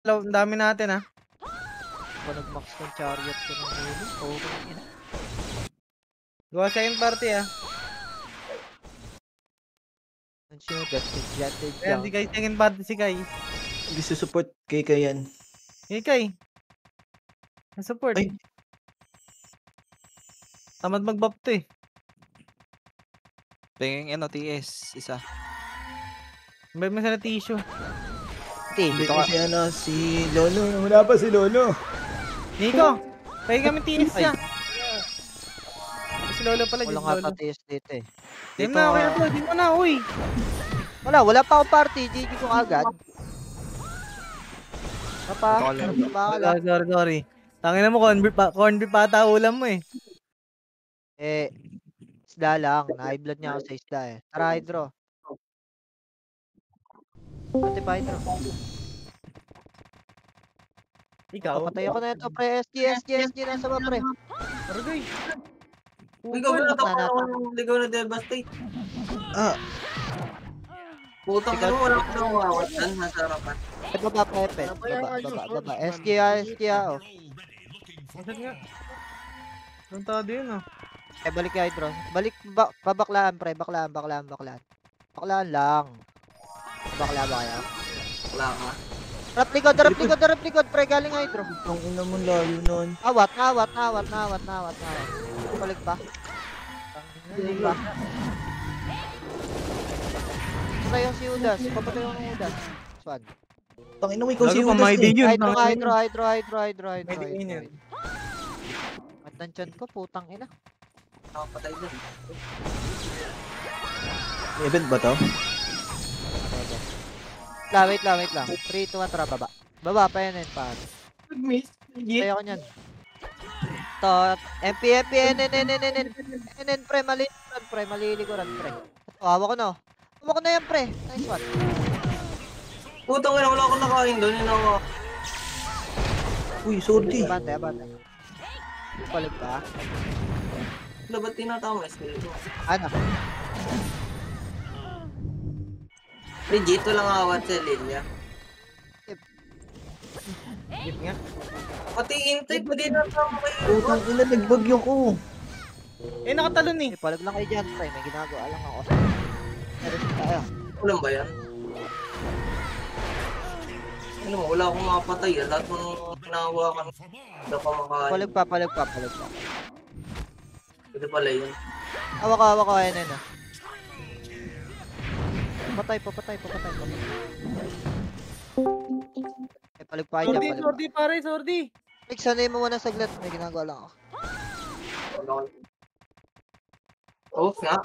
Ang dami natin ah. Pa nag-max ng chariot ko ng huli. Okay. Gawa second party ah. Ayan, si Kai second party si Kai. Gusto support kay yan. Hey Kai. Support. Ay. Tamad mag-buff to eh. Pengeng NOTS, isa. May mo sa tissue. Dito kasi si Lolo. Wala pa si Lolo. Nico, pahing kami TS niya. Si Lolo pala. Wala nga pa-TS dito eh. Game na, okay na to. Di mo na, uy. Wala pa akong party. GG ko agad. Sorry. Tangina mo, corn beef pata ulam mo eh. Isda lang. Na-high blood niya ako sa isda eh. Tara, Hydro. Pati pa, Hydro. Ikaw? Papatay ako na ito, pre. SG na sa mga, pre. Arugay. Ligaw na devastate. Putang ina mo, wala ko nang mawawat dyan. Nasa harapan. Baba, Pepe. Baba. SG oh. Masad nga. Nantado yun ah. Balik kay Hydro. Babaklaan, pre. Baklaan. Baklaan lang. Bakla ba kaya? Wala ka. Darap likod, pre. Galing Hydro. Ang ina mo layo nun. Awat. Balik pa. Patay yung si Udas. Papatay yung Udas. Swan. Tangina mo ikaw si Udas. Hydro. At nandiyan ko, putang ina. Nakapatay dun. May event ba to? Wait lang. 3, 2, 1, tara, baba. Baba, pa yan, pa. Nag-miss. Kaya ko niyan. To, MP, NN, pre, malilikuran, pre. Hawa ko na yan, pre. Nice one. Putang ina, wala akong nakain doon. Uy, sorry. Abante. Balik pa. Wala ba't tinatama skill ko? Ano? Legit, walang awat sa Lilia. Git nga. Pati intake, pwede na tama kayo. Putang ina, nagbagyo ko. Nakatalon eh. Palag lang kayo dyan, pre. May ginagawa lang ako. Meron tayo. Ulam ba yan? Ano mo, wala akong makapatay. Lahat mo nung pinahawakan. Hindi ako makain. Palag pa. Pwede pala yun. Hawak ko, ayun na. Papatay. Palag pa dyan, Sordi pare. Sanay mo muna saglit. May ginagawa lang ako. Off nga.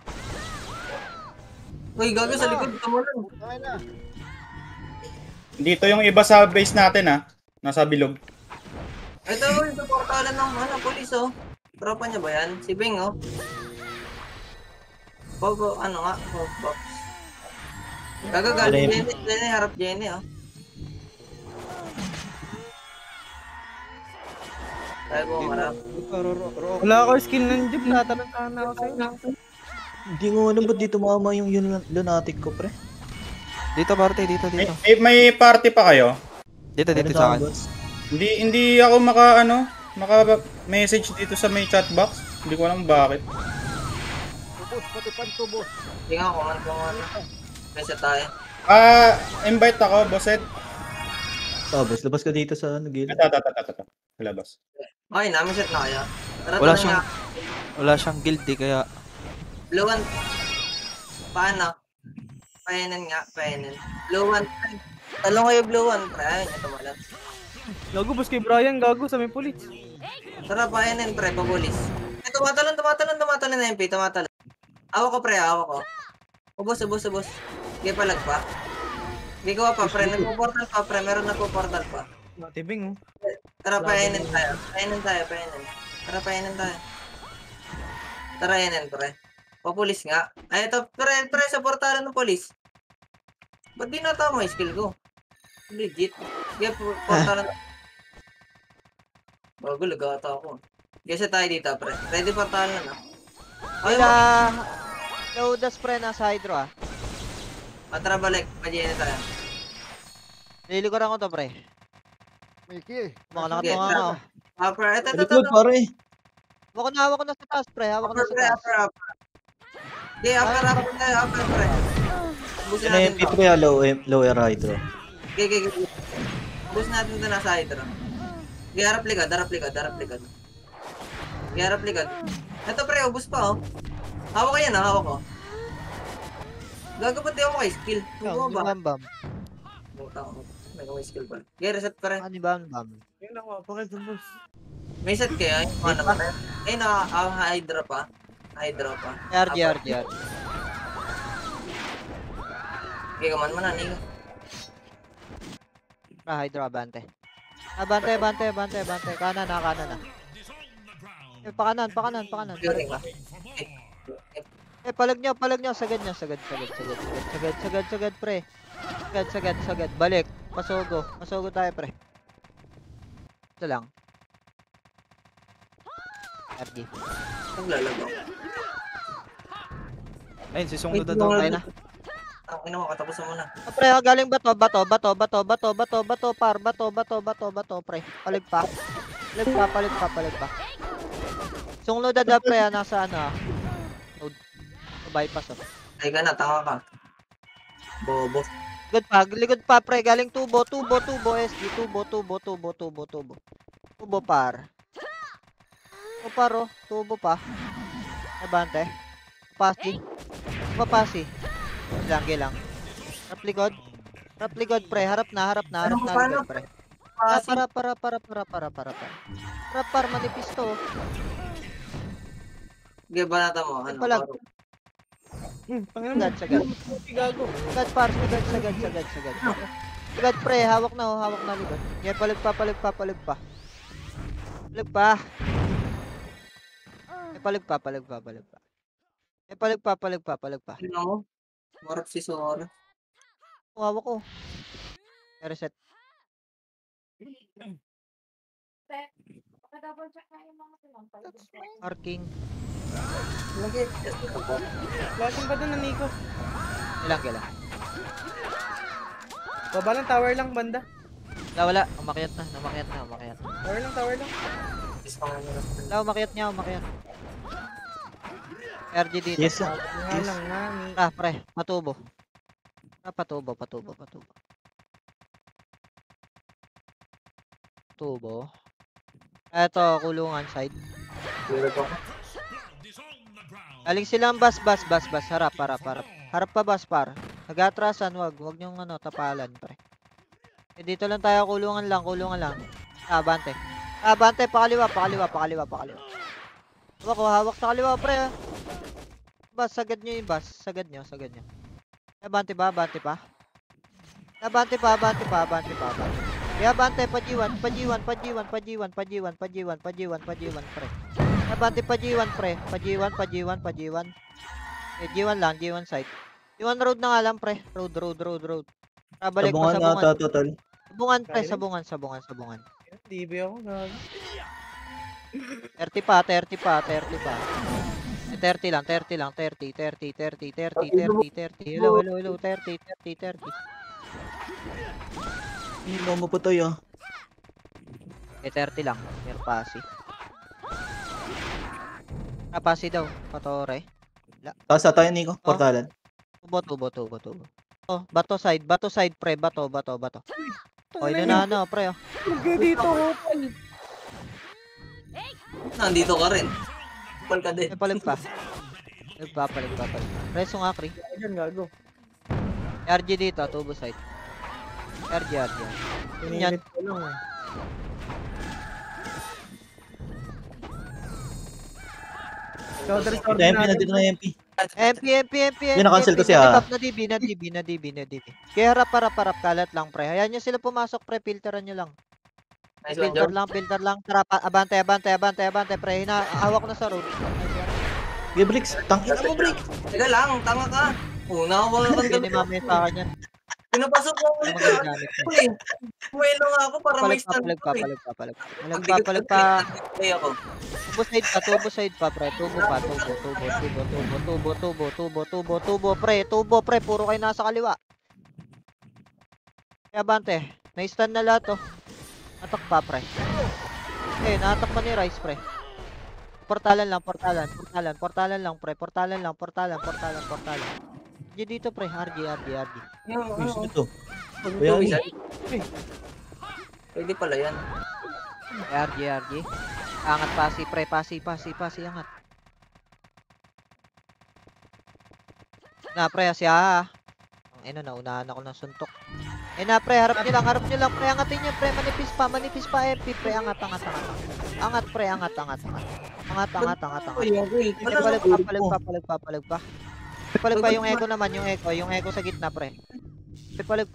Uy, gago sa likod. Tama lang. Dito yung iba sa base natin nasa bilog. Ito, yung portalan ng polis oh. Tropa niya ba yan? Si Bing oh. Pogo, Pops. Gagagaling Jenny, harap Jenny oh. Tayo ko marap. Wala ako skill ng jeep. Tatanong sana ako sa'yo. Hindi mo ba't dito mama yung lunatic ko, pre? Dito, party. Dito. May party pa kayo? Dito sa akin. Hindi ako maka-message dito sa may chat box. Hindi ko alam bakit. Tubos. Tingnan ko man kung ano. Kaysa tayo. Invite ako, Bosset. Boss, labas ka dito sa gilid. Ito. Labas. Okay, namin set na kaya. Wala siyang guild kaya. Blue one. Paano? Painin. Blue one. Talong kayo blue one. Ayun, ito wala. Gago, bus kay Brian. Gago sa may pulis. Tara, painin pre, pabulis. Tumatalon na MP, tumatalon. Awa ko pre, Ubos. Sige palag pa. Gigawa pa pre, nagpo-portal pa pre, meron nagpo-portal pa. Tibing oh. Tara, painin tayo. Tara, painin tayo. Tara, painin pre. Papulis nga. Ay, ito pre, sa portalan ng polis. Ba't di natama yung skill ko? Legit. Sige, portalan. Bago, lagata ako. Kasi tayo dito pre. Ready portalan na. Ay, Udas pre, nasa Hydro Tara balik, pag-iinit tayo. Nilikuran ko to pre. Mickey. Baka nakatunga nga ako. Upper. Ito. Likod, pare. Hawak ko na sa taas, pre. Hawak ko na Upper, sa pre. taas. Upper. Okay, upper, pre. Ubusin Ano natin yung to. P3 low air hydro. Okay. Ubusin natin to nasa hydro. Okay, harap likod. Harap likod. Ito, pre. Ubus pa, oh. Hawak ko yan, hawak ko. Gagawin din ako kay skill. Tubo ba? Bam. May skill pa. Okay, reset, pre. Ano bam? Yun lang ako, bakit boss? May set kaya? Yung ano ba? Eh, hydra pa. RG. Okay, kaman mo na, Nico. Hydro, abante. Abante. Kanan na. Pakanan. Balik pa. Palag nyo. Sagad. Pre. Sagad. Balik. Pasugo tayo, pre. Ito lang. RG. Naglalagaw. Ayun, si Song Luda Tayo na. Ang ina mo, katapusan mo na. Pre, galing bato, pre. Palig pa. Sunglo dada, pre, nasa ano, road. Bypass, oh. Ay ka na, tanga ka. Bobo. Likod pa, pre, galing tubo, SG, tubo. Tubo par. Tubo pa. Abante. Papasi. Lang. Harap likod, pre. Harap na likod, pre. Para manipis to. Sige, banata mo. Ano? Palag. Panginoon. Sagad. Gago. Sagad. Sagad, pre. Hawak na likod. Yeah, palag pa. Palig pa. Ano mo? Marap si Sora. Hawak ko. Reset. Arking. Lagi. Flashing pa doon na Nico. Kailang. Baba lang, tower lang, banda. Wala. Umakyat na. Tower lang. Umakyat niya. RG dito. Yes, sir. Nga lang, nani. Pre. Patubo. Tubo. Eto, kulungan side. Galing silang bas. Harap. Harap pa bas, par. Nag-atrasan, wag niyong tapalan, pre. Dito lang tayo, kulungan lang. Abante, pakaliwa. Hawak sa kaliwa, pre. Bas, sagad nyo yung bas. Sagad nyo. Abante pa. Abante, pajiwan, pre. Abante, pajiwan, pre. Pajiwan. G1 lang, G1 side. G1 road na nga lang, pre. Road. Balik pa Sabungan sa na total. Sabungan, pre. Sabungan. DB ako, gago. 30 pa. 30 lang. 30. Hello. 30. Hindi mo po tayo. 30 lang. Mer pasi. Pasi daw. Patore. Taas tayo, Nico. Portalan. Tubo. Oh, bato side, pre. Bato. O, yun na, pre. Oh. Huwag dito, Hopal. Nandito ka rin. Pal ka din. Palig pa. Palig. Preso nga, Kri. Diyan, gago. RG dito, tubo side. RG. Pinilit ko lang, eh. MP na dito na MP. MP. Yan, na-cancel ko siya. Na DB. Kaya harap. Kalat lang, pre. Hayaan nyo sila pumasok, pre. Filteran nyo lang. Nice one, Joe. Filter lang. Tara, abante, pre. Hawak na sa road. Sige, Bricks. Tangina mo, Bricks. Teka lang, tanga ka. Una ako kang Hindi mamaya sa akin yan. Pinapasok ko ulit. Magagamit ko. Muelo nga ako para may stand Palig ko eh. pa. Play ako. Tubo side pa, pre. Tubo, pre. Puro kayo nasa kaliwa. Kaya bante, na-stand na lahat, oh. Natak pa, pre. Okay, natak pa ni Rice, pre. Portalan lang, portalan lang, pre. Portalan. Dito, pre. RG. Uy, sino to? Kuya, Kuya, pwede pala yan. RG. Angat pasi, pre. Pasi, angat. Na, pre, siya. Ang naunahan ako ng suntok. Na, pre, harap nyo lang, pre. Angatin nyo, pre. Manipis pa, MP, pre. Angat. Angat, pre. Angat. Palag pa. Palag pa yung echo naman, yung echo sa gitna, pre. Palag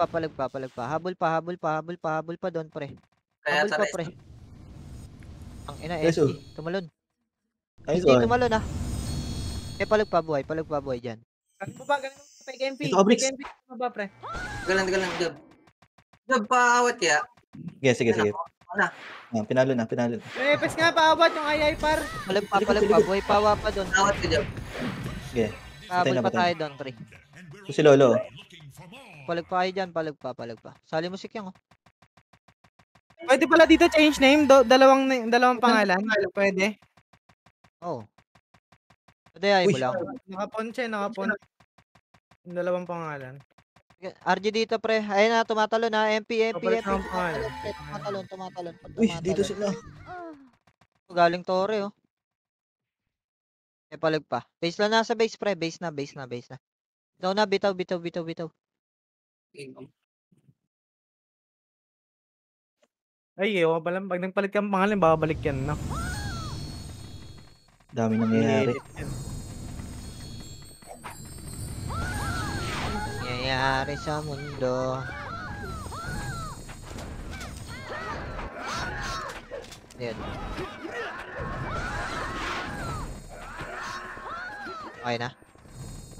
pa. Habol pa doon, pre. Kaya Habol pa, tara. pre. Ang ina, Yes, SD. Tumalon. Nice Hindi one. tumalon, ah. Palag pa, buhay dyan. Galing mo ba? MP. Ito ka, Bricks. MP mo ba, pre? Galang, Job. Job, paawat ya. Sige. Ano? Pinalo na. Yung epes nga, paabot yung ay par. Palag pa, buhay pawa pa doon. Paawat ka, Job. Sige. Habol na, pa patay tayo doon, pre. Ito si Lolo. Palag pa kayo dyan, palag pa. Sali musik yan, oh. Pwede pala dito change name, dalawang pangalan. Pwede. Oo. Padayain mo Uy. lang. Nakapon. Yung dalawang pangalan. RG dito, pre. Ayun na, tumatalon na. MP. Kapalit ng pangalan. Tumatalon. Uy, dito sila. Galing Tore, oh. Palag pa. Base lang nasa base, pre. Base na. Daw na, bitaw. Ay, ewan pa lang. Pag nagpalit kang pangalan, babalik yan, no? Dami nangyayari. Nangyayari sa mundo. Ayan. Okay na.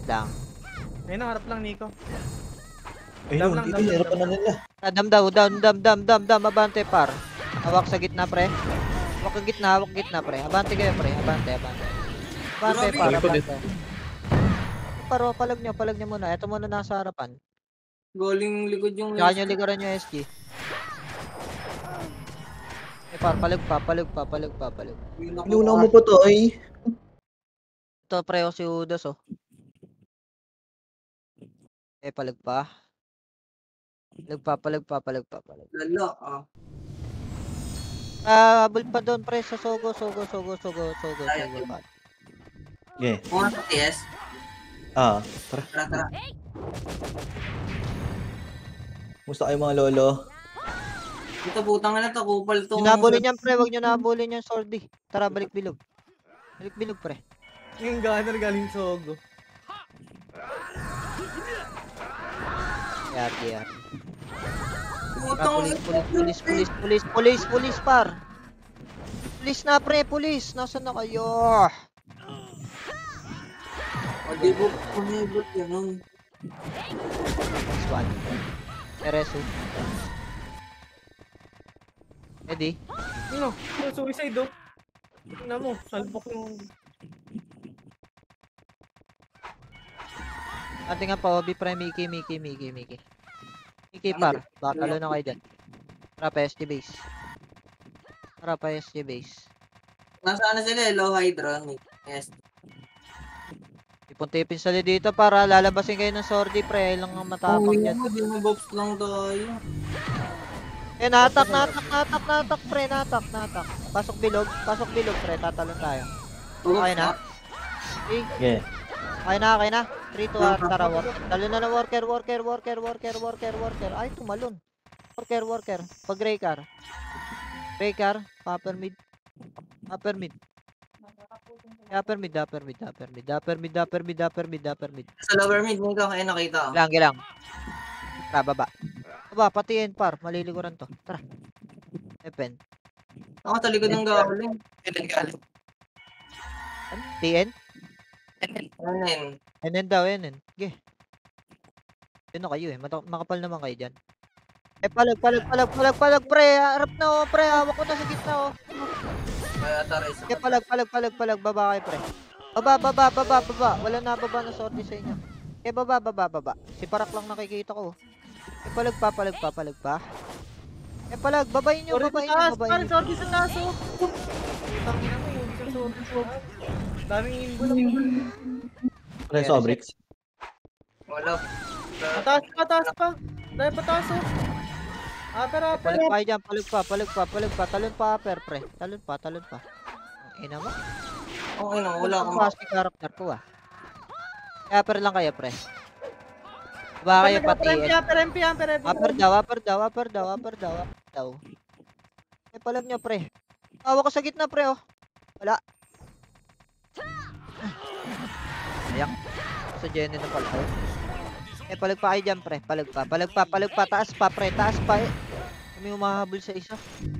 Lang. Ayun, harap lang, Nico. Ayun, Dam lang, dito. dam lang, Hirapan na nila. Dam, abante, par. Hawak sa gitna, pre. Hawak sa gitna, pre. Abante kayo, pre. Abante, par. Abante. Paro, palag nyo muna. Ito muna nasa harapan. Galing likod yung... Kaya nyo likuran nyo, SG. Par, palag pa. Inuuna mo po to, ay. Ito, pre, si Udas, oh. Palag pa. Palag pa. Lalo, ah. Habol pa doon, pre, sa Sogo. Pa. Okay. Kung ano, yes. Tara. Tara. Musta kayo mga lolo? Ito, putang na to. Kupal to. Hinabulin yan, pre. Huwag nyo nahabulin yung Sordi. Tara, balik bilog, pre. Yung gunner galing Sogo. Yar. Putang Pulis, par. Pulis na, pre, pulis. Nasaan na kayo? O, di ba kumibot yun? Next one. Teresu. Eddie. Ano? Suicide, oh. Tingnan mo, salpok yung... Ate nga pa, Obi, pre, Mickey. Mickey, par. Bakalo na kayo dyan. Tara pa SG base. Nasaan na sila, low hydro. Yes. Tipon-tipin sali dito para lalabasin kayo ng Sordi, pre. Ilang ang matapang dyan. Di mo box lang tayo. Natak, pre, natak. Pasok bilog, pre. Tatalon tayo. Okay na? Okay. Okay na. 3 to 1, tara, worker. Talo na ng worker. Ay, tumalon. Worker. Pag gray car, upper mid. Upper mid. Sa lower mid, Nico, kaya nakita ko. Lang. Tara, baba. Patiin, par. Maliliguran to. Tara. Epen. Ako sa likod ng galing. TN? Ano yun? NN daw, NN. Okay. Yun na kayo, eh. Makapal naman kayo dyan. Palag, pre. Harap na, oh, pre. Hawak ko na sa gitna, oh. Kaya taray sa... Palag. Baba kayo, pre. Baba. Wala na baba na sorti sa inyo. Baba. Si Parak lang nakikita ko. Palag pa. Eh palag, babayin nyo, Sorry sa babayin nyo, taas, babayin pare. nyo. Sorry sa taas, oh. Tangina mo, yung sa sorry. Daming inbo lang. Pre, Sobrix. Wala. Pataas pa. Dahil pataas, oh. Upper. Palag pa kayo dyan, palag pa. Talon pa, upper, pre. Talon pa. Ang ina mo. Okay na, wala akong Ang fast character ko ah. Upper lang kayo, pre. Baka kayo pati. Upper daw. Eh, palag nyo, pre. Tawa ko sa gitna, pre, oh. Wala. Ayak. Sa Jenny na pala. Eh, palag pa kayo dyan, pre. Palag pa. Taas pa, pre. Taas pa, eh. Kami umahabol sa isa. 5.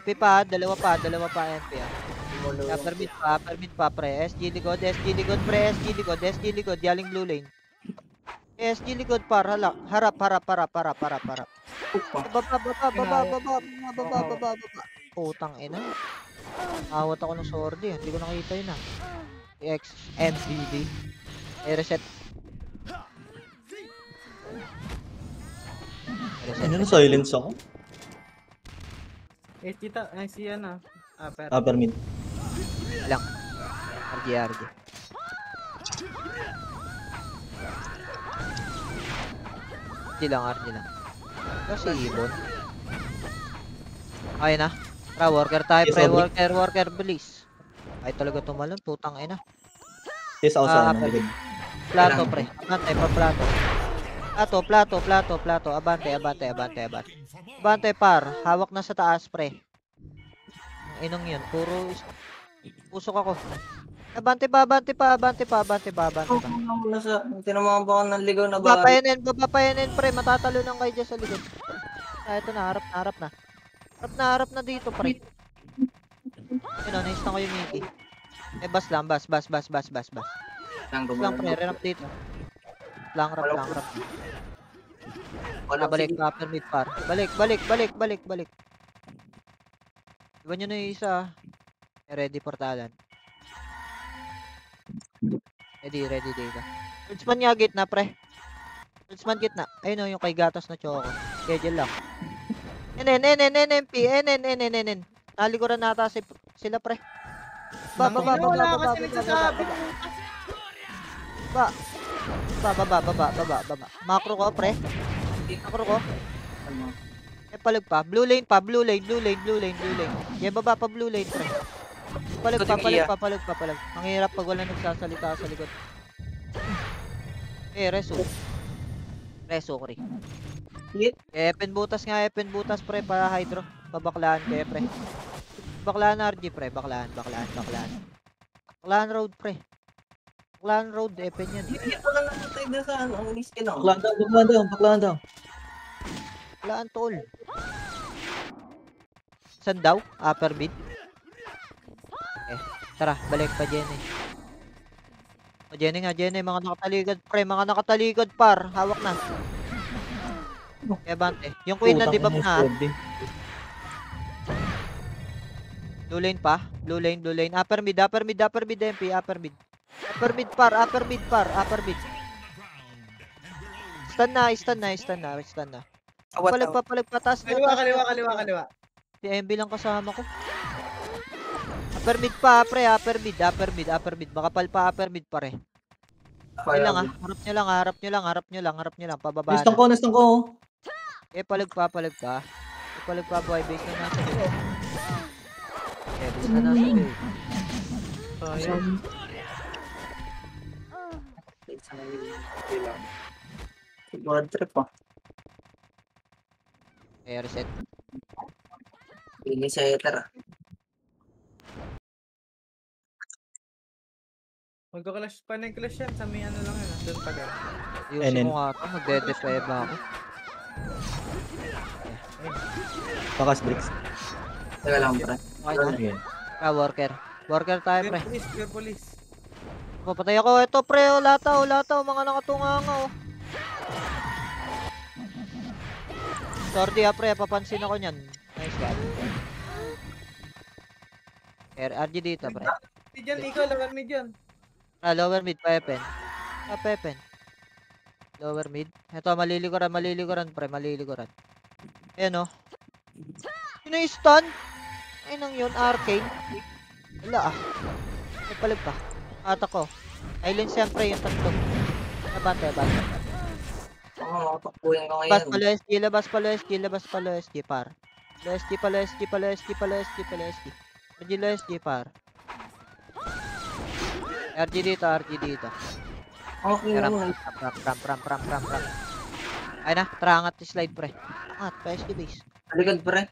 MP pa, dalawa pa, MP, ah. Upper mid pa, pre. SG likod, pre. SG likod. Yaling blue lane. SG likod, par. Harap. Baba. Putang ina. Awat ako ng sword eh. Hindi ko nakita yun ah. X, MVD. Reset. Ano na silence ako? Eh, tita, ay siya na. Upper. Upper mid. RG. RG lang. Kasi ibon. Ay na. Tara, worker tayo, Yes, pre. Oblique. Worker, bilis. Ay talaga tumalon. Putang ina. Yes, ako sa ano. upper likod. Plato, pre. Abante, pa plato. Plato. Abante. Abante, par. Hawak na sa taas, pre. Ang inong yun. Puro pusok ako. Abante pa. Tinamaan ba ako ng ligaw na Baba ba? pa yan, pre. Matatalo lang kayo dyan sa likod. Ito na, harap na dito, pre. Yun o, nais na kayo, Mickey. Eh, bas lang, bas. Bas lang, pre. Renap dito. Lang rap. Balik pa, upper mid par. Balik. Iba nyo na yung isa. Ready portalan. Ready data. Ultsman nga gitna, pre. Ultsman gitna. Ayun o, yung kay gatas na choco. Schedule lang. NP. Nalikuran nata sila, pre. Baba. Macro ko, pre. Eh, palag pa. Blue lane. Yeah, baba pa blue lane, pre. Palag pa. Ang hirap pag wala nagsasalita sa likod. Eh, reso, pre. Epen butas, pre, para hydro. Babaklaan kayo, pre. Baklaan RG, pre. Baklaan road, pre. Baklaan road, epen yan. Ito lang namatay na sa ano, ang iskin ako. Baklaan daw. Baklaan tol. Saan daw? Upper mid? Tara, balik pa Jenny. Jenny, mga nakatalikod, pre. Mga nakatalikod, par. Hawak na. Bante. Yung queen na debuff na. Blue lane pa. Blue lane. Upper mid, MP. Upper mid, par. Stun na. Palag pa. Taas na. Kaliwa. Si MB lang kasama ko. Upper mid pa, pre. Upper mid. Makapal pa, upper mid, pare. Okay lang, ah. Harap nyo lang. Pababa na. Nastong ko. Eh, palag pa. Boy, base na nasa base. Base na nasa base. Bad trip ah. Eh, reset. Pili sa ether ah. Magkakalash pa ng clash yan. Sa may ano lang yan. Doon pa gano'n. Ayusin mo nga ito. Magde-defy ba ako? Bakas bricks. Teka lang, pre. Okay na. Ayan. Worker tayo, pre. Pure police. Papatay ako. Ito, pre. Lataw. Mga nakatunganga, oh. Sorry, pre. Papansin ako nyan. Nice one. RG dito, pre. Ikaw, lawan mid yan. Lower mid, Pepen. Pepen. Lower mid. Ito, maliliguran, pre, maliliguran. Ayan, oh. Sino yung stun? Ay, nang yun, arcane. Wala, ah. May palag pa. Atak ko. Island siyempre yung tatlo. Abante. Oo, takbuhin ko Labas ngayon. pala SG, labas pala SG, par. Pala SG. Medyo SG, par. RG dito. Okay Ram. naman. Ay na, trangat yung slide, pre. Trangat, pa SG base. Talikod, pre.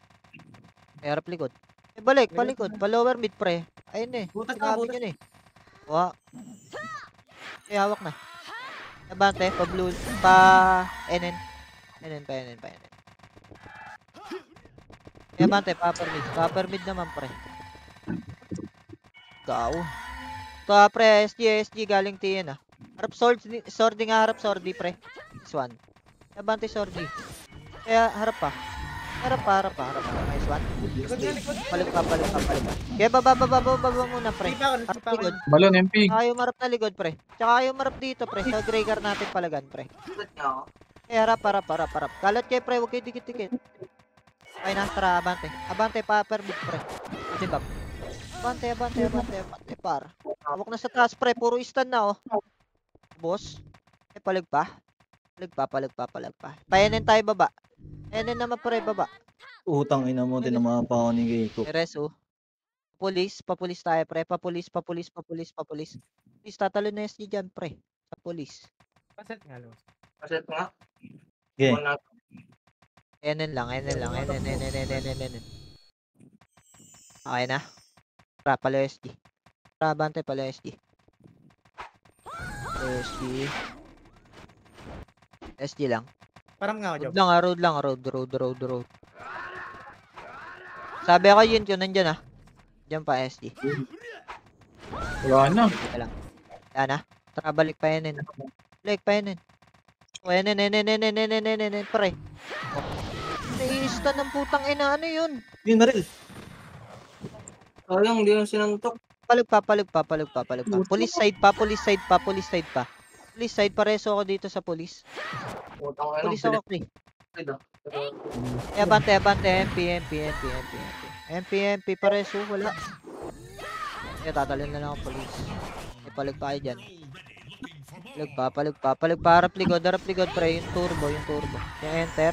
Harap likod. Eh, balik, palikod. Pa lower mid, pre. Ayun eh. Butas na, Sinabi butas. yun eh. Wa. Eh, hawak na. Abante, pa blue, pa NN. Pa NN. Eh, abante, pa upper mid naman, pre. Gaw. Ito, pre, SG galing TN, ah. Harap sordi nga, harap sordi, pre. This one. Abante sordi. Kaya, harap pa. Nice one. Palig pa. Kaya baba muna, pre. Harap likod. Balon, MP. Ayaw marap na likod, pre. Tsaka ayaw marap dito, pre. Sa gray car natin palagan, pre. Talikod nga ako. Eh, harap. Kalat kayo, pre. Huwag kayo dikit-dikit. Ay, tara, abante, pa upper mid, pre. Diba? Abante, par. Hawak na sa taas, pre. Puro stun na, oh. Boss. Eh, palig pa. Payanin tayo baba. Payanin naman, pre, baba. Utang ina mo, tinama pa ako ni Keiko. Eres, oh. Papulis tayo, pre. Papulis. Please, tatalo na SG dyan, pre. Sa pulis. Paset nga, Los. Paset nga. Okay. Una. NN lang. Okay na. Tara, pala SG. Tara, bante pala SG. SG lang. Parang nga ako, Road Job. lang, road. Sabi ako yun, nandyan ah. Diyan pa SG. Wala na. Yan ah. Tara, balik pa NN. O, NN, pre. Nai-stun ng putang ina, ano yun? Yun, Maril. Sayang, hindi yung sinuntok. Palag pa. Police side pa. Police side, pareso ako dito sa police. Utang nga Police ako, pre. Eh, abante, MP, pareso, wala. Eh, tatalin na lang ang police. Eh, palag pa kayo dyan. Palag pa, harap ligod, pre, yung turbo. Yung enter.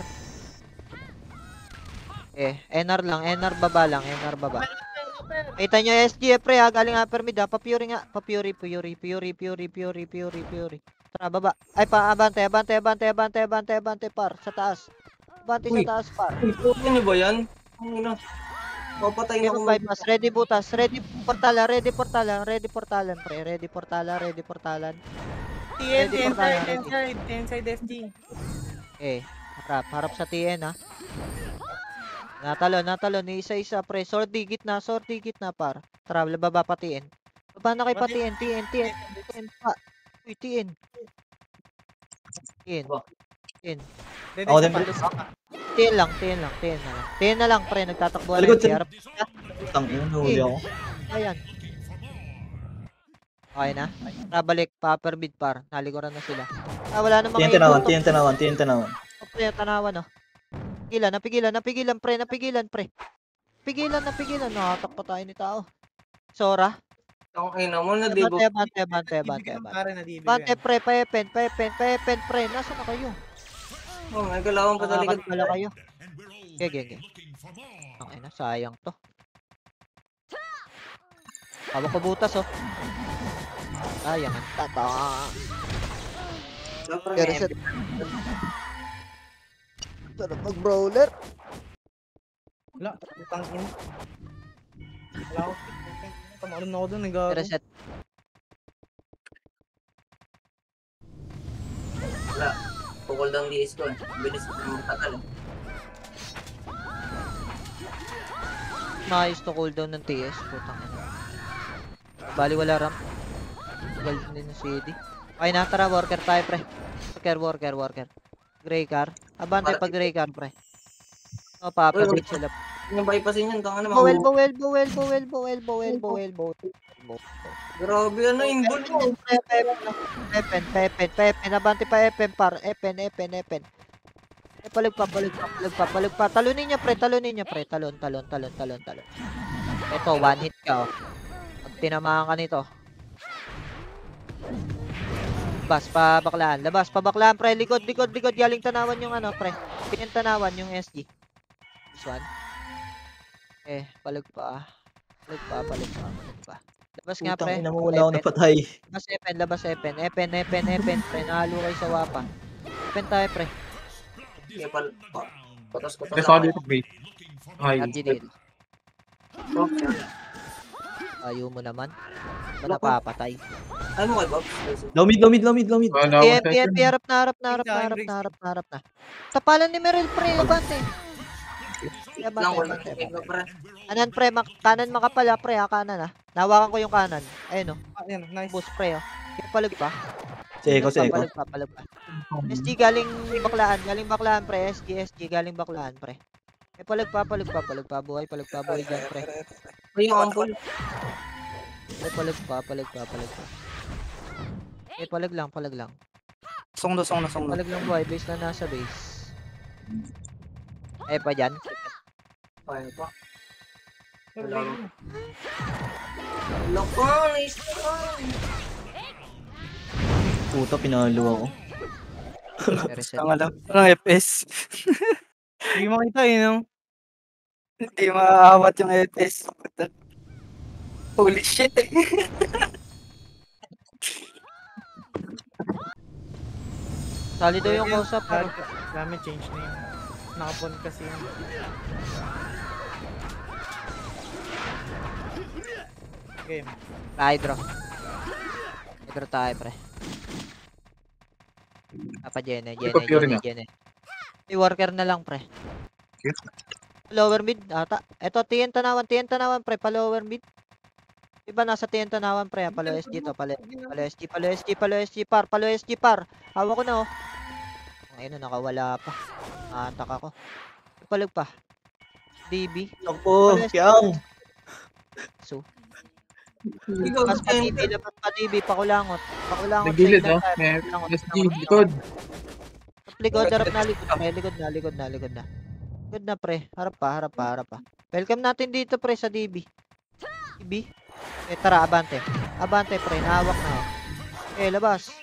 Eh, NR baba. Kita nyo SG, pre, ha, galing upper mid, ha, pa-fury. Tara, baba. Ay, pa, abante, par, sa taas. Abante sa taas, par. Ano nyo ba yan? Ano na? Papatay na Meron ako. bypass, ready butas, ready portalan, pre, ready portalan. TN side FG. Eh, harap sa TN, ha. Natalo, ni isa-isa, pre, sword digit na, par. Tara, baba pa TN. Baba na kay pa TN pa. Uy, TN. Ako din, TN na lang, pre, nagtatakbo Talikod, na. Harap. Utang ina, nahuli ako. Ayan. Okay na. Tara, balik, pa upper mid, par. Nalikuran na sila. Wala namang Tiyan tanawan. Pre, tanawan, oh. Napigilan, pre. Pigilan. Nakatak pa tayo ni tao. Sora. Ang ina mo, nadibog. Bante. Pare na DB. Bante, pre. Paepen, pre. Nasaan na kayo? Oh, may galawang pa talikod. Nakakad pala kayo. Okay. Okay na, sayang to. Hawak ko butas, oh. Sayang ang tata. Pero sa... Sarap mag-brawler. Wala, utang ina. Wala ako. Tamalon na ako dun, nagago. Reset. Wala. Pukul down DS ko eh. Bilis na matagal eh. Maayos to cooldown ng TS. Putang ina. Bali wala ramp. Tagal din ng CD. Okay na, tara, worker tayo, pre. Worker. Gray car. Abante pag gray car, pre. O, Papa Beach sila. Yung bypassin yun, tanga na Elbow, elbow, elbow, elbow, elbow, elbow, elbow, elbow. Grabe, ano yung goal mo? Pepen, abante pa Epen, par. Epen. Palag pa. Talunin niya, pre. Talon. Ito, one hit ka, oh. Pag tinamaan ka nito. Labas pa baklaan, pre. Likod. Galing tanawan yung ano, pre. Pinintanawan yung SG. This one. Palag pa. Labas nga, pre. Putang ina mo, wala akong napatay. Labas Epen. Pre, nahalo kayo sa wapa. Epen tayo, pre. Okay, patos ko Let's all dito, base. Ay, RG dito. Okay. Ayaw mo naman. Ba napapatay? Ay mo kay Bob. Lomid. wala akong second. PMP, harap na. Tapalan ni Merel, pre. Abante. Lang wala. Pre. Kanan, pre. Kanan makapala, pre. Kanan, Nawakan ko yung kanan. Ayun, Ayan, nice. Boost, pre, Yung palag pa. Seko. Palag pa. SG galing baklaan, pre. SG galing baklaan, pre. Palag pa, buhay dyan, pre. Ay, yung ampul. Palag pa. Palag lang. Song na. Palag lang, buhay. Base na nasa base. Pa dyan. Ay, pa. Wala. Loko, nice one. Puta, pinalo ako. Reset. Ang alam. Parang FPS. Hindi makita no? Hindi maaawat yung FPS. Holy shit. Sali daw yung kausap, pero Dami change na yun. Nakapon kasi yun. Game. Hydro tayo, pre. Jene. May worker na lang, pre. Lower mid, ata. Eto, TN tanawan, pre. Pa lower mid. Iba nasa TN tanawan, pre. Palo SG to. Palo SG, par. Hawa ko na, oh. Ayun, nakawala pa. Antak ako. Palag pa. DB. Ako, kiyang. So, Ikaw, Pas pa DB, pakulangot. Nagilid, sa oh. ilan May tayo. SG, likod. Likod, harap na. Likod na, pre. Harap pa. Welcome natin dito, pre, sa DB. DB. Tara, abante, pre. Nahawak na, oh. Labas.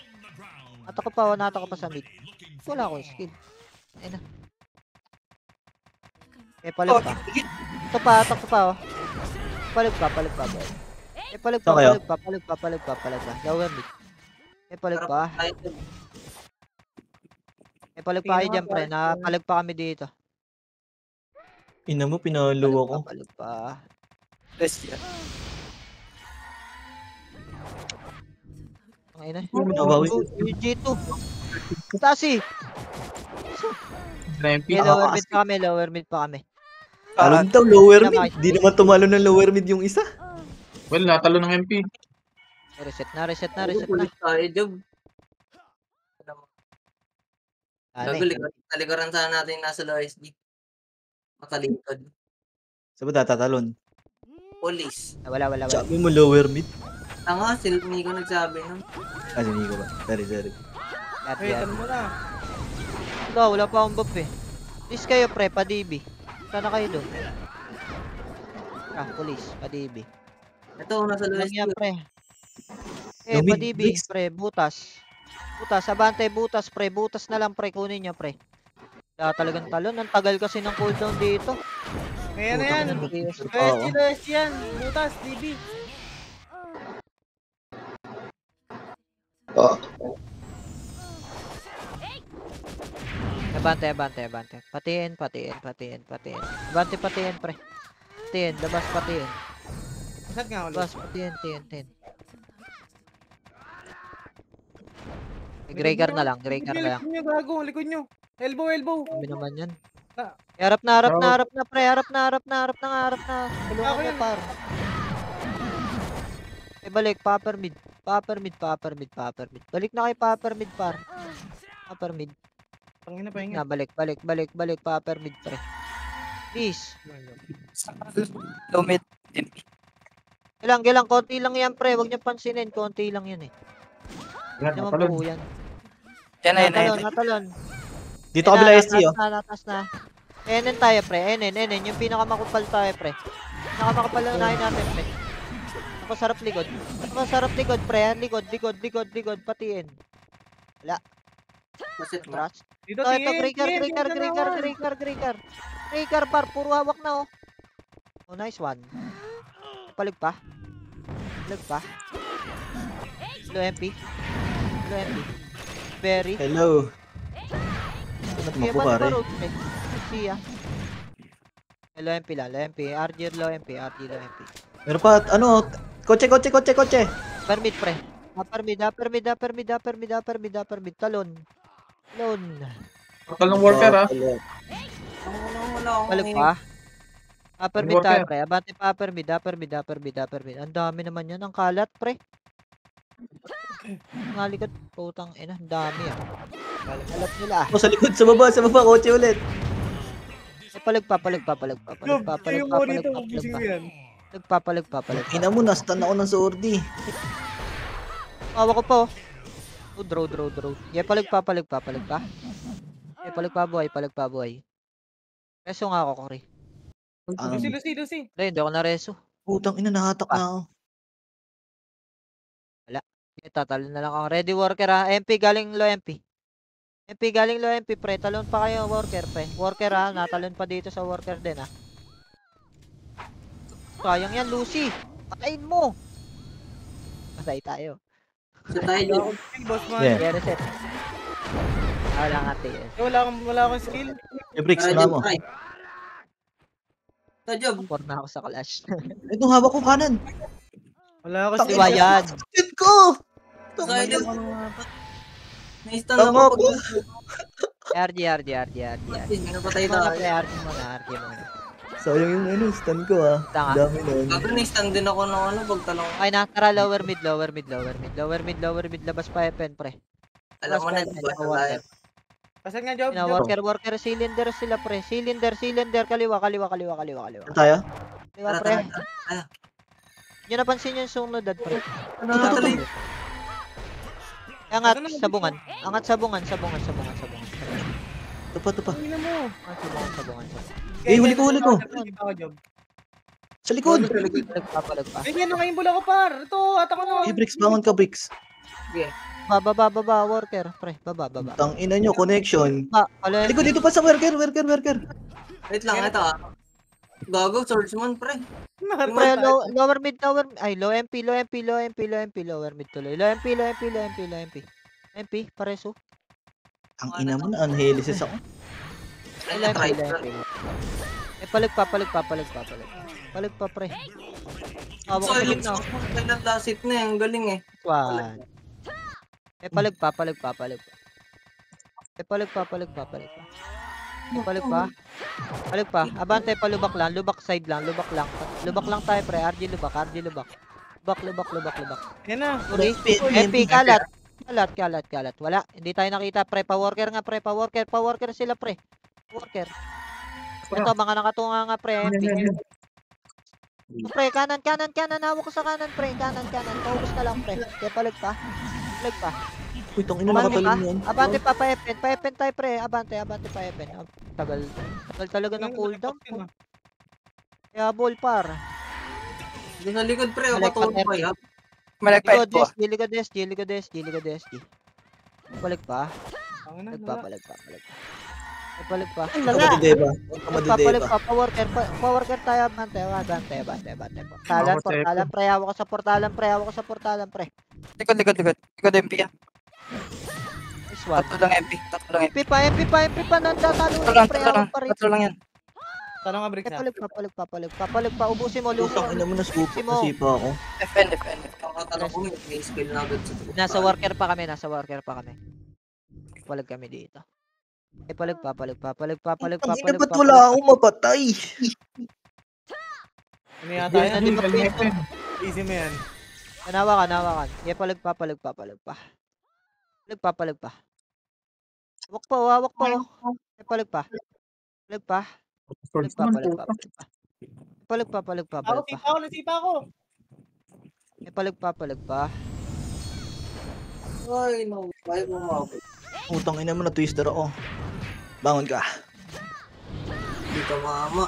Nata ko pa sa mid. Wala akong skill. Ayun na. Palag pa. Ito pa, oh. Palag pa, boy. Palag pa. Lower mid. Palag pa. Palag pa kayo dyan, pre. Palag pa kami dito. Ina mo, pinalo ako. Palag pa. Rest yan. Ayun na. Nabawi. G2. Tasi. MP. Lower mid pa kami. Parang daw, lower mid. Di naman tumalo ng lower mid yung isa. Well, natalo ng MP. Reset na. Pulis tayo, Job. Ano Talikuran sana natin nasa low SD. Makalikod. Saan ba tatatalon? Police. Wala. Sabi mo lower mid? Tanga, si Nico nagsabi nun. Ah, si Nico ba? Sorry. Wait, ano mo na? Wala pa akong buff, eh. Please kayo, pre, pa DB. Sana kayo doon. Police, pa DB. Ito, nasa low Lang SD. yan, pre. Yung Pa mid- DB, mix. pre, butas, abante, pre. Butas na lang, pre. Kunin nyo, pre. Wala talagang talon. Ang tagal kasi ng cooldown dito. Ayan na yan. Oo. Low yan. Butas, DB. Abante. Patiin. Abante, patiin, pre. Patiin, labas, patiin. Saan nga ulit? Labas, patiin. Gray car na lang. Likod nyo, gago. Likod nyo. Elbow. Kami naman yan. Ah. Harap na, pre. Harap na. Tulungan Ako mo, yan. par. Balik, Popper mid. Balik na kay Popper mid, par. Popper mid. Tangina pa Na, balik, Popper mid, pre. Please. Lumit. Gilang, konti lang yan, pre. Huwag niyo pansinin. Konti lang yan eh. Yan, Hindi naman natalon. po yan. Yan na, yan na, yan na. Natalon. Dito kabila SG, oh. Natas na. NN tayo, pre. NN. Yung pinakamakapal tayo, pre. Pinakamakapal lang unahin natin, pre. Ako sarap likod. Pre. Likod. Patiin. Masit mo. Trust. Dito, Ito, tingin, Greaker, par. Puro hawak na, oh. Oh, nice one. Palig pa. Low MP. Berry. Hello. Tumakbo pare. Siya. Low MP lang. RG low MP. Meron pa, ano, kotse. Permit, pre. Permit. Talon. Talong worker ah. Wala akong Palig pa. Permit Worker. tayo, pre. Abante pa, permit. Ang dami naman yan. Ang kalat, pre. Ngalikot. Putang ina. Ang dami, ah. Kalat nila, ah. Oh, sa likod, sa baba, kotse ulit. Palig pa. Yung monitor, gising mo yan. Palig pa. Ina mo, nastan ako ng sordi. Hawak ko po. Oh, draw. Yeah, palig pa. Palig pa, buhay. Reso nga ako, Cory. Lucy. Hindi ako na reso. Putang ina, nahatak na ako. Tatalo na lang ako. Ready, worker, ha? MP galing low MP. Pre. Talon pa kayo, worker, pre. Worker, ha? Natalon pa dito sa worker din, ha? Sayang yan, Lucy. Patayin mo. Patay tayo. So tayo. Boss man. Yeah. Yeah, reset. Wala nga tayo. Wala akong skill. Bricks, wala mo. Sa job. For na ako sa clash. Itong hawak ko kanan. Wala akong Tangina. skill. Bayan. Sakit ko! Sa job. Naistan Tama ako ko. pag... RG. Napatay Mga tayo. pre, RG muna. Sayang yung stun ko ah. Tanga. Dami nun. Gago, naistan din ako ng pagtalong. Okay na, tara lower mid. Labas pa FN, pre. Alam mo na, Labas pa, diba tayo? Kasan nga, Job? Na worker, cylinder sila, pre. Cylinder, kaliwa. Ano tayo? Kaliwa, Tara, pre. tara. Hindi napansin yung sunod, pre. Tuloy. Angat, sabungan. Tupa. Sabungan. Eh, huli ko. Sa likod. Palagpa. Ay, yan na kayong bula ko, par. Ito, ata ko na. Bricks, bangon ka, Bricks. Baba, worker, pre. Baba. Tang ina nyo, connection. Kaliwa. Likod dito pa sa worker. Wait lang, ito ah. Gago, swordsman, pre. Pre, lower mid. Ay, low MP. Lower mid tuloy. Low MP. MP, pareso. Ang ina mo na, unhelisis ako. Low MP. Palig pa, pre. Hawak ko sa Silent gitna. silent last hit na, ang galing eh. One. Palig pa. Abante, palubak lang. Lubak side lang. Lubak lang tayo, pre. RG lubak. Lubak. Yan na. Sorry. MP, kalat. Wala. Hindi tayo nakita, pre. Pa-worker nga, pre. Pa-worker sila, pre. Worker. Ito, mga nakatunga nga, pre. MP. Pre, kanan. Hawak ko sa kanan, pre. Kanan. Paubos na lang, pre. Kaya palag pa. Uy, tang ina, nakatalon yan. Abante pa, pa-FN tayo, pre. Abante pa, FN. Tagal talaga ng cooldown. Kaya ball, par. Doon sa likod, pre. Balik pa, Patulog pa yan. Malagpait ko. Likod SG. Balik pa. Palig pa. Kamadideba. Papalig pa. Pa-worker tayo. Abante. Portalan, pre. Hawak ka sa portalan, pre. Likod MP yan. This one. Tatlo lang MP. MP pa. Nandatalo. Tatlo lang yan. Tanong nga, Bricks, ha? Papalig pa. Ubusin mo, Putang ina mo, nasipa ako. FN. Ang katanong ko, may skill na agad sa tubo. Nasa worker pa kami. Palig kami dito. Palig pa. Ang ina, ba't wala akong mapatay? Ano yata yan? Easy mo yan. Nawakan. Palig pa. Hawak pa. Palig pa. Swords Pa, naman, palag pa, puta. palag pa. Palag pa, Ako, palag pa. sipa ako, nasipa ako. Palag pa. Ay, no. Ay, bumabot. Utang ina mo na twister ako. Bangon ka. Hindi ka mama.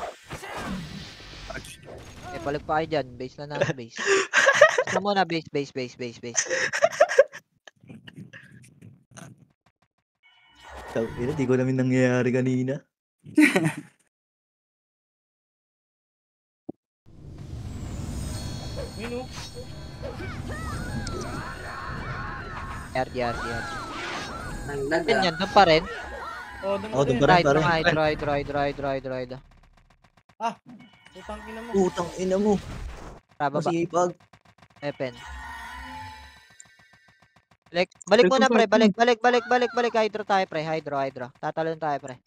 Palag pa kayo dyan. Base na natin, base. Base na muna, base. Ina, di ko namin nangyayari kanina. Minu. RD. Naglag Yan yan, doon pa rin. Oh, doon Oh, doon pa rin. rin. Ride. Utang ina mo. Utang ina mo. Baba. Masipag. Epen. Balik muna, pre. Balik. Hydro tayo, pre. Hydro. Tatalon tayo, pre.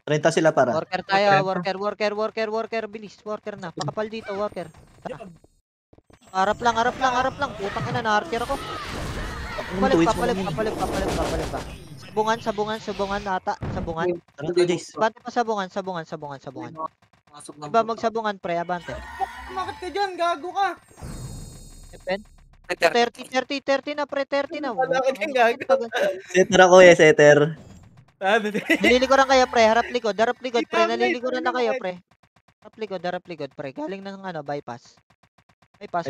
30 sila para. Worker tayo, worker. Bilis, worker na. Pakapal dito, worker. Tara. Harap lang. Putang ina, na-archer ako. Balik pa. Sabungan ata. Sabungan. Tara ka, Jace. Abante pa sabungan. Masok ng Diba magsabungan, pre, abante. Bakit ka dyan? Gago ka. Epen. 30 na, pre, 30 na. Wala ka dyan, gago. Setter ako setter. Nililikuran kayo, pre. Harap likod, pre. Nalilikuran na kayo, pre. Harap likod, pre. Galing ng bypass. Bypass.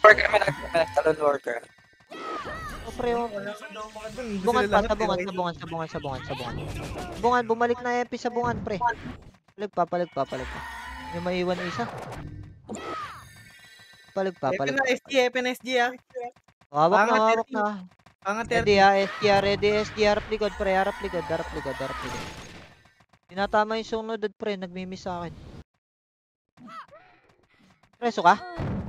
Worker, may nagtalon worker. O, pre, o. Sabungan pa, sabungan. Bumalik na MP sabungan, pre. Palag pa. Yung maiwan na isa. Palag pa. Epen SG ah. Hawak na. Pangat Ready SG, harap likod, pre. Harap likod. Tinatama yung sunod, pre. Nagmimiss sa akin. Preso ka?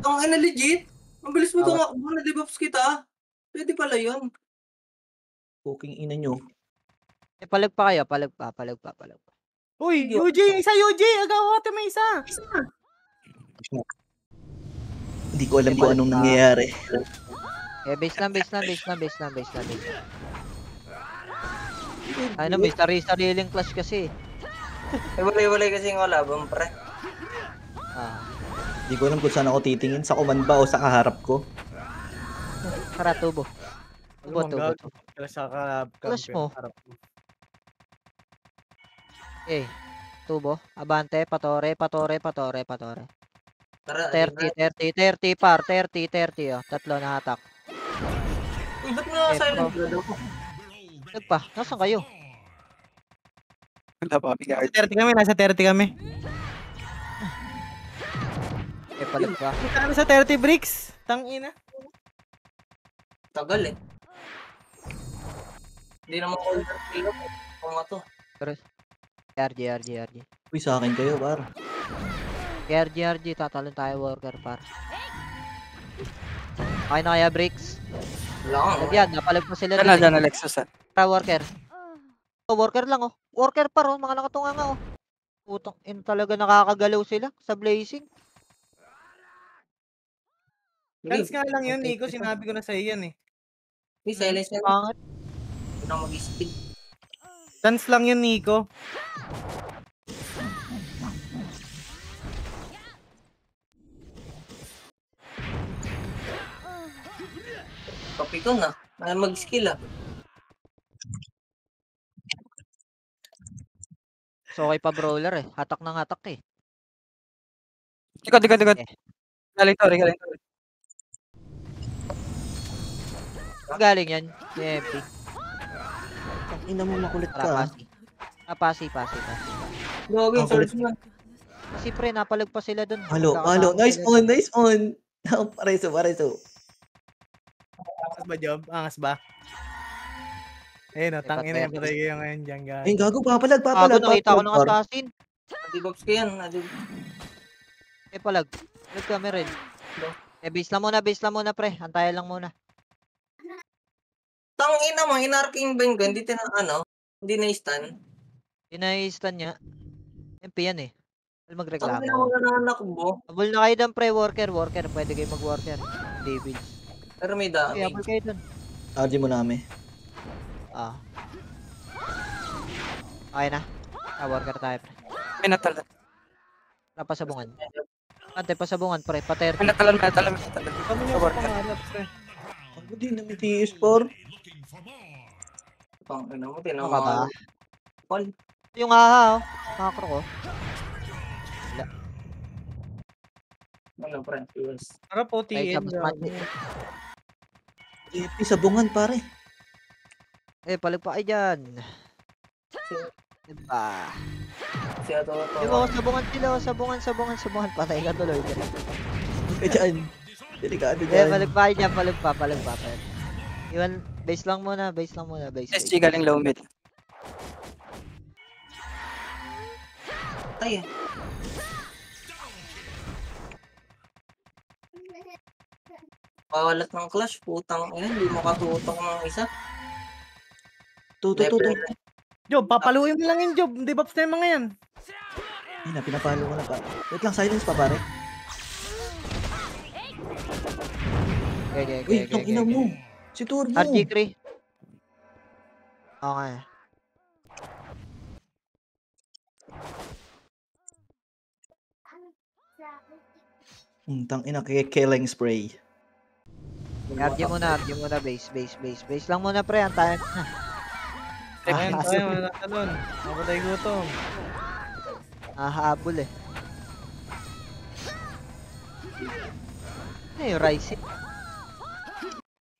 Ang ina legit. Ang bilis mo tumakbo. Na-debuffs kita. Pwede pala yun. Cooking ina nyo. Palag pa kayo. Palag pa. Uy, UJ! Isa UJ! Agaw ko may isa! Hindi ko alam kung anong nangyayari. Base lang. Ano, may sariling clash kasi. Walay kasi yung laban, pre. Hindi ko alam kung saan ako titingin. Sa command ba o sa kaharap ko. Tara, tubo. Sa kalab. Clash mo. Tubo. Abante, patore. Tara, 30 par. 30 oh. Tatlo na hatak. Uy, ba't na silent blood ako? Nagpa, nasan kayo? Wala pa, bigay. Nasa 30 kami. Palag pa. Kita kami sa 30 bricks. Tangina. Tagal eh. Hindi naman order kilo. Kung to. RG. Uy, sa akin kayo, par. RG, tatalon tayo worker par. Okay na kaya bricks. Wala kang. Lagyan, napalag pa sila Dyan dun. na, Lexus. Tara, worker. Worker lang oh. Worker par oh, mga nakatunga nga oh. Putang in talaga nakakagalaw sila sa blazing. Chance nga lang yun, Nico. Sinabi ko na sa iyo yan eh. May silence na. Pangat. Hindi na mag-speed. Chance lang yun, Nico. Copy ko na. Mag-skill ah. So okay pa brawler eh. Hatak ng hatak eh. Likod. Galing to. Galing yan. MP. Ang ina mo makulit ka. Pasi. Gawin yung source mo. Kasi pre, napalag pa sila dun. Halo. Nice on. Pareso. Angas ba, Job? Angas ba? Ayun o, tangina yung patay kayo ngayon dyan, guys. Ay, gago, papalag. Nakita ko ng assassin. Nadibox ko yan. Palag. Palag kami rin. Base lang muna pre. Antayan lang muna. Tangina mo, hinarking ba yung gun? Hindi na-stun. Pinay-stun niya. MP yan eh. Magreklamo. Tangina mo na nakbo. Abol na kayo dun pre, worker. Pwede kayo mag-worker. David. Pero may dami. Okay, abol kayo dun. RG mo namin. Okay na. Worker tayo, pre. May natalon. Napasabungan. Ante, pasabungan, pre. Pa-30. May natalon. Kami niyo sa Worker. pangarap, pre. Ako din, na may TS4. Pang ano mo, Ano ka ba? Paul. Yung aha, oh. Makakro ko. Ano, pre? Yes. Harap po, Ay, TN. tapos mati. AP, sabungan pare. Eh, palag pa kayo dyan. Diba? Si Ato. Di ba, sabungan sila, sabungan. Patay ka tuloy. Ka dyan. Delikado Eh, dyan. palag pa kayo dyan, palag pa. Pre. Iwan, base lang muna. Base. SG galing low mid. Tay. Pawalat ng clash, putang ina, hindi mo katutok ng isa. Tuto. Job, papaluin mo lang yung Job. Hindi ba na yung mga yan? Ayun na, pinapalo ko na pa. Wait lang, silence pa pare. Okay. Uy, itong ina mo. Si Turbo. RG3. Okay. Tang ina, killing spray. RG muna, base. Base lang muna, pre. Antayan. Ayan, tayo, wala na talon. Napatay gutom. Habol eh. Ano yung Ryzen?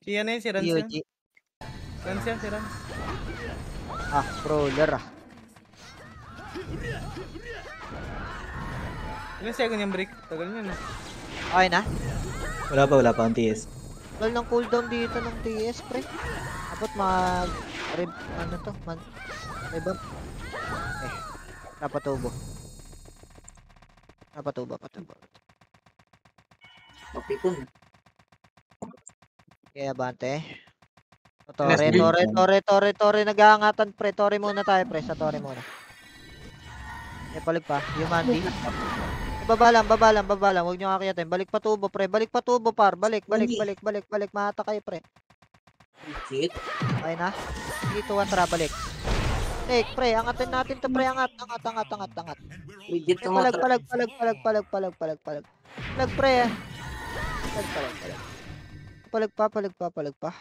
Si ano yun, si Rans yan? POG. Rans yan, si Rans. Brawler ah. Ilan second yung break? Tagal nyo na. Okay na? Wala pa ang TS. Wala ng cooldown dito ng TS, pre. Dapat revamp. Napatubo. Mapikon. Kaya bante. Yes, Tore, nag-aangatan, pre. Tore muna tayo, pre. Sa Tore muna. Palig pa. Yung Mandy. Baba lang. Huwag nyo kakiyatin. Balik pa tubo, pre. Balik, mahata kayo, pre. Shit. Okay na? Sige, tuwan, tara, balik. Take, pre. Angatin natin to, pre. Angat. Legit ka Palag, mo. Palag, pre. Palag pa.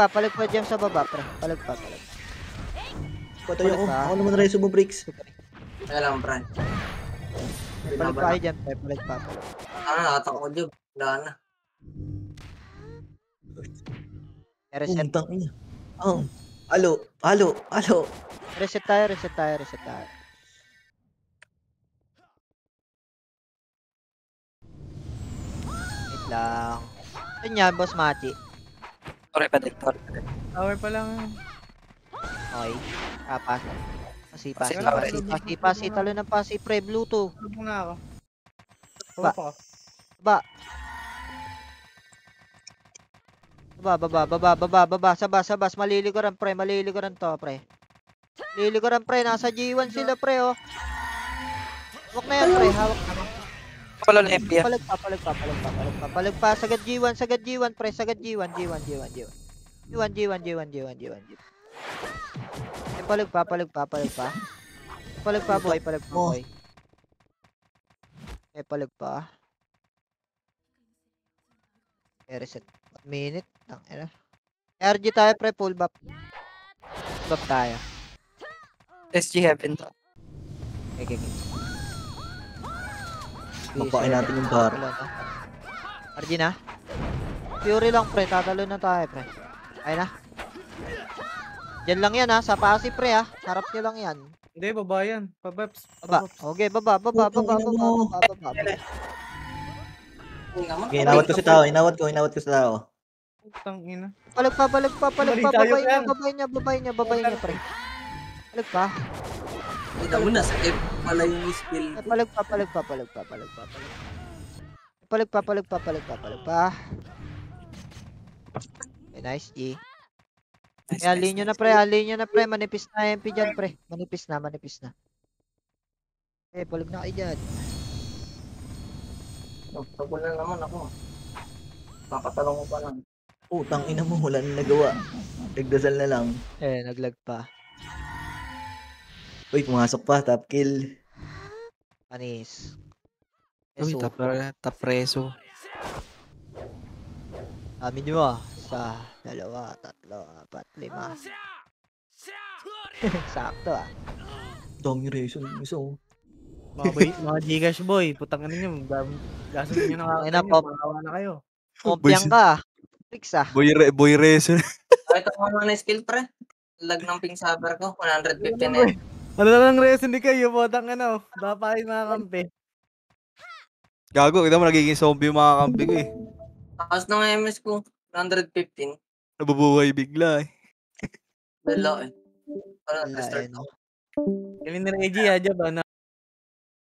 Palag pa dyan sa baba, pre. Palag pa. Patay ako. Palag pa. Ako naman rin sumo-bricks. Kaya lang, Fran. Palag pa kayo dyan, pre. Palag pa. Nakatak ko, Job. Wala na. Reset. Tang ina. Alo. Reset tayo. Wait lang. Yan yan, Boss Machi. Tore pa din. Tower pa lang. Okay. Kapas. Pasi. Talo ng pasi, pre. Bluetooth. Tulog na ako. Ba. Opo. Baba. Sabas. Maliliguran, pre. To, pre. Maliliguran, pre. Nasa G1 sila, pre, oh. Hawak na yan, pre. Hawak na. Wala na MP. Palag pa. Sagad G1, pre. Sagad G1. Palag pa, boy. Palag pa. Reset. Minute. RG tayo, pre. Full buff. Buff tayo. SG heaven to. Okay. Mapain natin yung bar. RG na. Fury lang, pre. Tatalo na tayo, pre. Ay na. Diyan lang yan, ha. Sa pasi, pre, ha. Harap nyo lang yan. Hindi, baba yan. Pabaps. Baba. Okay, baba. Okay, inawat ko sa tao. Putang ina. Palag pa. Mali tayo, yan. Babay niya, pre. Palag pa. Kita mo na sa F pala yung skill ko. Palag pa. Okay, nice, G. Alin nyo na, pre. Manipis na MP dyan, pre. Manipis na. Palag na kayo dyan. Nagtagol na naman ako. Kakatalong ko pa lang. Tang ina mo, wala na nagawa. Nagdasal na lang. Naglag pa. Uy, pumasok pa. Top kill. Panis. Uy, Eso. tapreso. Dami nyo ah. 1, 2, 3, 4, 5. Sakto ah. Dami reason. Iso. Mga Gcash boy, putang ina nyo. Gasan nyo Ay, nakakita nyo. pop. Makawa na kayo. Kumpiang ka ah. Tricks ah. Boy reso. Ito mo na skill, pre. Lag ng ping saber ko. 150 na yun. Ano na lang reason ni kayo, putang ano. Dapain mga kampi. Gago, kita mo nagiging zombie yung mga kampi ko eh. Tapos ng MS ko, 115. Nabubuhay bigla eh. Wala eh. Parang Wala restart eh, no? ako. Kami ni Reggie, Jab,